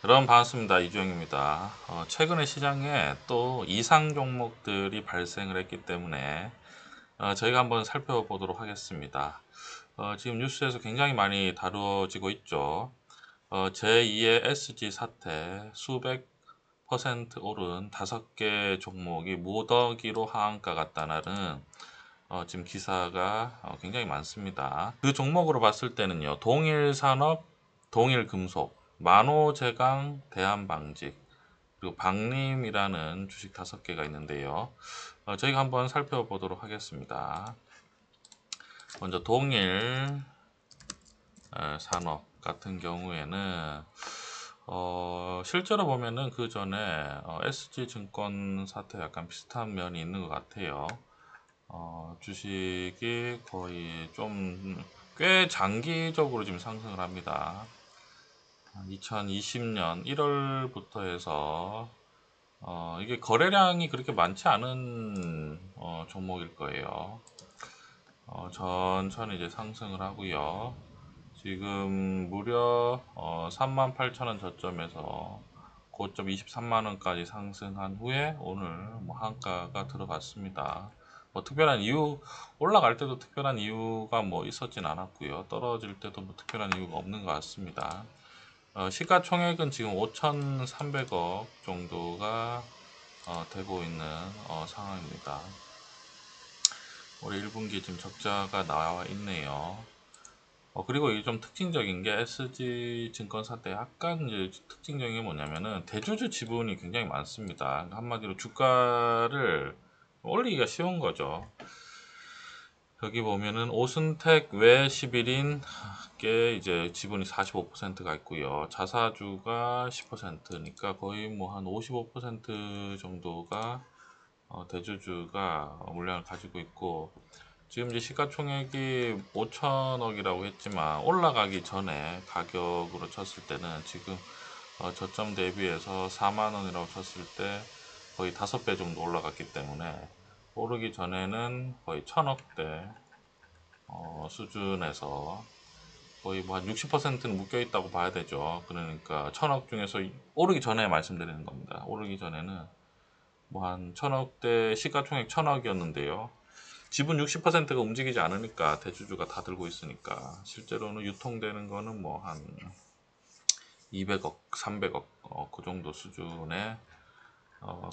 여러분 반갑습니다. 이주영입니다. 최근에 시장에 또 이상 종목들이 발생을 했기 때문에 저희가 한번 살펴보도록 하겠습니다. 지금 뉴스에서 굉장히 많이 다루어지고 있죠. 제2의 SG 사태, 수백 퍼센트 오른 5개 종목이 무더기로 하한가 갔다는 지금 기사가 굉장히 많습니다. 그 종목으로 봤을 때는요, 동일산업, 동일금속, 만호제강, 대한방직, 그리고 박림이라는 주식 5개가 있는데요. 저희가 한번 살펴보도록 하겠습니다. 먼저 동일 산업 같은 경우에는 실제로 보면은 그 전에 SG증권 사태 약간 비슷한 면이 있는 것 같아요. 주식이 거의 좀 꽤 장기적으로 지금 상승을 합니다. 2020년 1월부터 해서 이게 거래량이 그렇게 많지 않은 종목일 거예요. 천천히 이제 상승을 하고요. 지금 무려 38,000원 저점에서 고점 23만원까지 상승한 후에 오늘 뭐 한가가 들어갔습니다. 뭐 특별한 이유, 올라갈 때도 특별한 이유가 뭐 있었진 않았고요. 떨어질 때도 뭐 특별한 이유가 없는 것 같습니다. 시가총액은 지금 5,300억 정도가 되고 있는 상황입니다. 올해 1분기 지금 적자가 나와 있네요. 그리고 이게 좀 특징적인 게 SG 증권사 때 약간 이제 특징적인 게 뭐냐면은 대주주 지분이 굉장히 많습니다. 그러니까 한마디로 주가를 올리기가 쉬운 거죠. 여기 보면은 오순택 외 11인께 이제 지분이 45%가 있고요. 자사주가 10%니까 거의 뭐 한 55% 정도가 대주주가 물량을 가지고 있고, 지금 이제 시가총액이 5천억이라고 했지만 올라가기 전에 가격으로 쳤을 때는 지금 저점 대비해서 4만원이라고 쳤을 때 거의 5배 정도 올라갔기 때문에 오르기 전에는 거의 1,000억대 수준에서 거의 뭐 한 60%는 묶여 있다고 봐야 되죠. 그러니까 1,000억 중에서 오르기 전에 말씀드리는 겁니다. 오르기 전에는 뭐 한 1,000억대 시가총액 1,000억이었는데요. 지분 60%가 움직이지 않으니까 대주주가 다 들고 있으니까 실제로는 유통되는 거는 뭐 한 200억, 300억 그 정도 수준의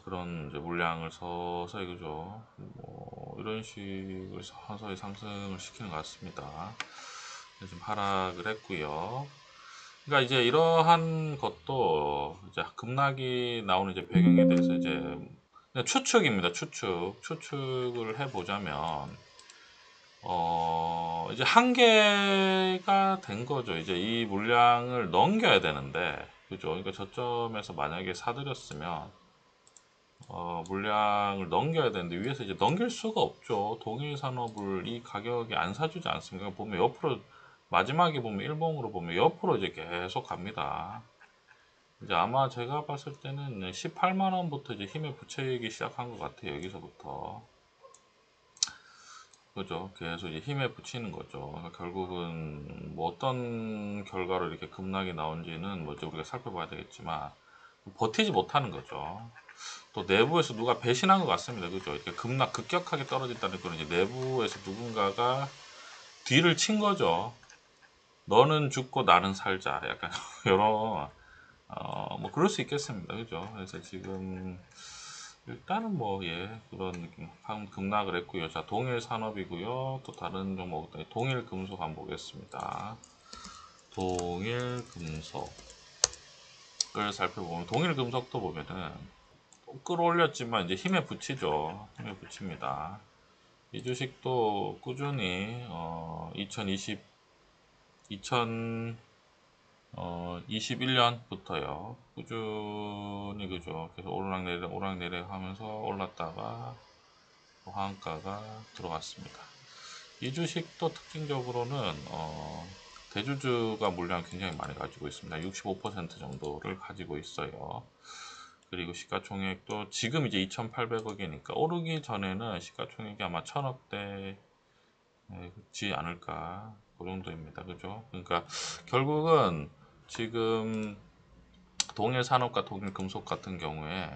그런 이제 물량을 서서히 그죠. 뭐 이런 식으로 서서히 상승을 시키는 것 같습니다. 좀 하락을 했고요. 그러니까 이제 이러한 것도 이제 급락이 나오는 이제 배경에 대해서 이제 그냥 추측입니다. 추측을 해보자면 이제 한계가 된 거죠. 이제 이 물량을 넘겨야 되는데, 그죠? 그러니까 저점에서 만약에 사들였으면 물량을 넘겨야 되는데 위에서 이제 넘길 수가 없죠. 동일 산업을 이 가격에 안 사주지 않습니까? 보면 옆으로 마지막에 보면 일봉으로 보면 옆으로 이제 계속 갑니다. 이제 아마 제가 봤을 때는 18만 원부터 이제 힘에 부채기 시작한 것 같아요. 여기서부터. 그죠? 계속 이제 힘에 붙이는 거죠. 그러니까 결국은 뭐 어떤 결과로 이렇게 급락이 나온지는 뭐 이제 우리가 살펴봐야 되겠지만 버티지 못하는 거죠. 또 내부에서 누가 배신한 것 같습니다. 그죠? 이렇게 급격하게 떨어졌다는 거는 이제 내부에서 누군가가 뒤를 친 거죠. 너는 죽고 나는 살자. 약간 이런 뭐 그럴 수 있겠습니다. 그죠? 그래서 지금 일단은 뭐 예 그런 느낌 급락을 했고요. 자, 동일 산업이고요. 또 다른 종목 동일 금속 한번 보겠습니다. 동일 금속을 살펴보면 동일 금속도 보면은 끌어올렸지만 이제 힘에 붙이죠. 힘에 붙입니다. 이 주식도 꾸준히 2021년부터요 꾸준히 그죠 계속 오락내리락 하면서 올랐다가 또 하한가가 들어갔습니다. 이 주식도 특징적으로는 대주주가 물량 굉장히 많이 가지고 있습니다. 65% 정도를 가지고 있어요. 그리고 시가총액도 지금 이제 2,800억이니까 오르기 전에는 시가총액이 아마 1,000억대 지 않을까 그 정도입니다. 그죠? 그러니까 결국은 지금 동일산업과 동일금속 같은 경우에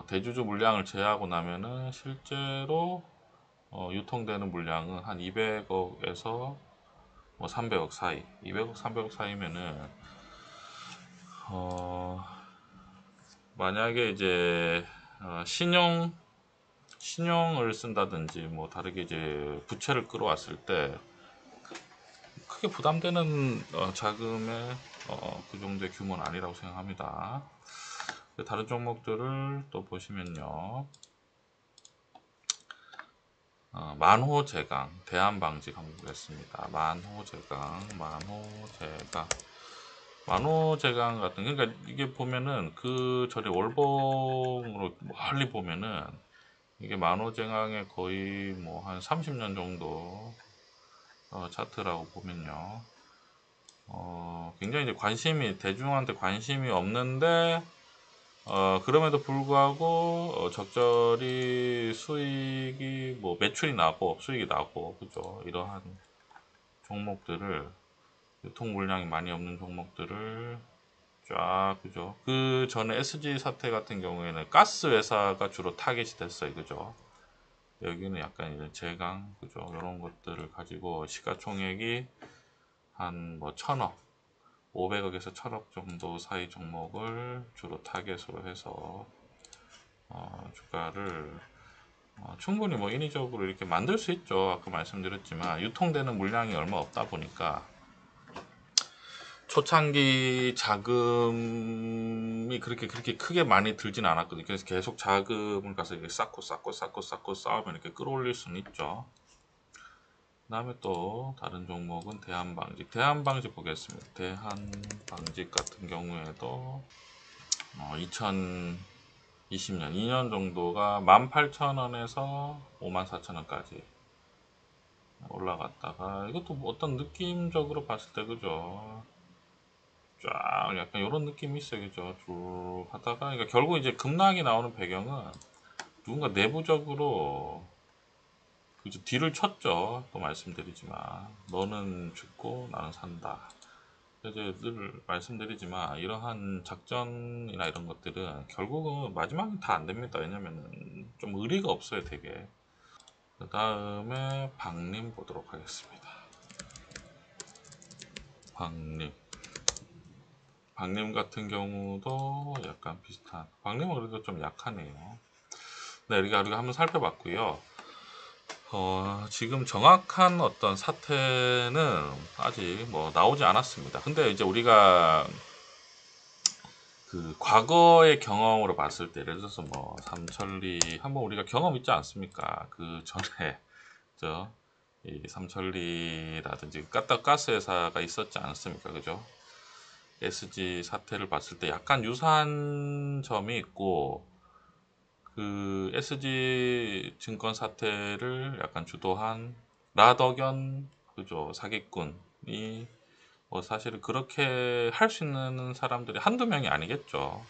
대주주 물량을 제외하고 나면은 실제로 유통되는 물량은 한 200억에서 뭐 300억 사이, 200억, 300억 사이면은 만약에 이제 신용을 쓴다든지 뭐 다르게 이제 부채를 끌어왔을 때 크게 부담되는 자금의 그 정도의 규모는 아니라고 생각합니다. 다른 종목들을 또 보시면요. 만호제강, 대한방직 한번 보겠습니다. 만호제강 같은, 그러니까 이게 보면은 그 저리 월봉으로 멀리 보면은 이게 만호제강의 거의 뭐 한 30년 정도 차트라고 보면요. 굉장히 이제 대중한테 관심이 없는데, 그럼에도 불구하고, 적절히 수익이, 뭐, 매출이 나고, 수익이 나고, 그죠. 이러한 종목들을, 유통 물량이 많이 없는 종목들을 쫙, 그죠. 그 전에 SG 사태 같은 경우에는 가스 회사가 주로 타겟이 됐어요. 그죠. 여기는 약간 이런 제강, 그죠. 이런 것들을 가지고 시가총액이 한 뭐 1000억, 500억에서 1000억 정도 사이 종목을 주로 타겟으로 해서 주가를 충분히 뭐 인위적으로 이렇게 만들 수 있죠. 아까 말씀드렸지만 유통되는 물량이 얼마 없다 보니까 초창기 자금이 그렇게 크게 많이 들진 않았거든요. 그래서 계속 자금을 가서 이렇게 쌓고 쌓으면 이렇게 끌어올릴 수는 있죠. 그 다음에 또 다른 종목은 대한방직 보겠습니다. 대한방직 같은 경우에도 2020년 2년 정도가 18,000원에서 54,000원까지 올라갔다가 이것도 뭐 어떤 느낌적으로 봤을 때 그죠, 쫙 약간 이런 느낌이 있어요. 그죠, 쭉 하다가 그러니까 결국 이제 급락이 나오는 배경은 누군가 내부적으로 그죠, 뒤를 쳤죠. 또 말씀드리지만 너는 죽고 나는 산다. 이제 늘 말씀드리지만 이러한 작전이나 이런 것들은 결국은 마지막엔 다 안 됩니다. 왜냐면은 좀 의리가 없어요, 되게. 그 다음에 박림 보도록 하겠습니다. 박림 같은 경우도 약간 비슷한, 박림은 그래도 좀 약하네요. 네, 우리가 한번 살펴봤고요. 지금 정확한 어떤 사태는 아직 뭐 나오지 않았습니다. 근데 이제 우리가 그 과거의 경험으로 봤을 때, 예를 들어서 뭐 삼천리 한번 우리가 경험 있지 않습니까? 그 전에 이 삼천리라든지 가스 회사가 있었지 않습니까? 그죠? SG 사태를 봤을 때 약간 유사한 점이 있고, 그 SG 증권 사태를 약간 주도한 라덕연, 그죠, 사기꾼이 뭐 사실은 그렇게 할 수 있는 사람들이 한두 명이 아니겠죠.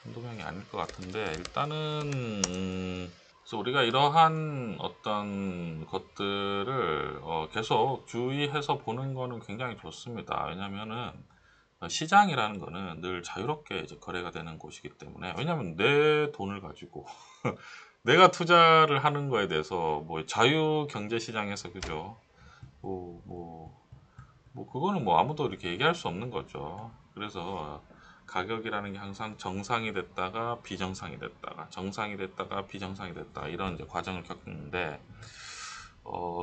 한두 명이 아닐 것 같은데, 일단은 그래서 우리가 이러한 어떤 것들을 계속 주의해서 보는 거는 굉장히 좋습니다. 왜냐면은 시장이라는 거는 늘 자유롭게 이제 거래가 되는 곳이기 때문에, 왜냐면 내 돈을 가지고 내가 투자를 하는 거에 대해서 뭐 자유 경제 시장에서 그죠, 뭐, 뭐, 뭐 그거는 뭐 아무도 이렇게 얘기할 수 없는 거죠. 그래서 가격이라는 게 항상 정상이 됐다가 비정상이 됐다가 정상이 됐다가 비정상이 됐다, 이런 이제 과정을 겪는데,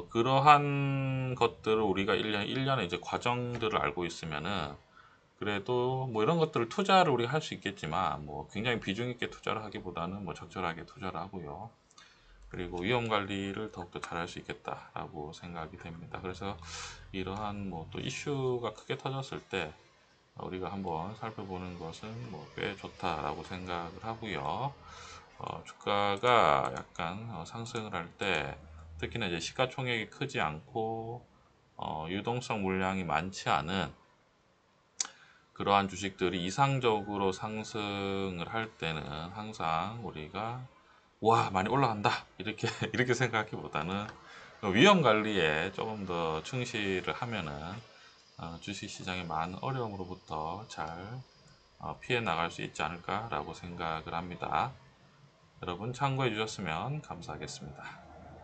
그러한 것들을 우리가 1년에 이제 과정들을 알고 있으면은 그래도 뭐 이런 것들을 투자를 우리가 할 수 있겠지만 뭐 굉장히 비중 있게 투자를 하기보다는 뭐 적절하게 투자를 하고요. 그리고 위험 관리를 더욱더 잘할 수 있겠다라고 생각이 됩니다. 그래서 이러한 뭐 또 이슈가 크게 터졌을 때 우리가 한번 살펴보는 것은 뭐 꽤 좋다라고 생각을 하고요. 주가가 약간 상승을 할 때 특히나 이제 시가총액이 크지 않고 유동성 물량이 많지 않은 그러한 주식들이 이상적으로 상승을 할 때는 항상 우리가 와 많이 올라간다 이렇게 이렇게 생각하기보다는 위험 관리에 조금 더 충실을 하면은 주식 시장의 많은 어려움으로부터 잘 피해 나갈 수 있지 않을까라고 생각을 합니다. 여러분 참고해 주셨으면 감사하겠습니다.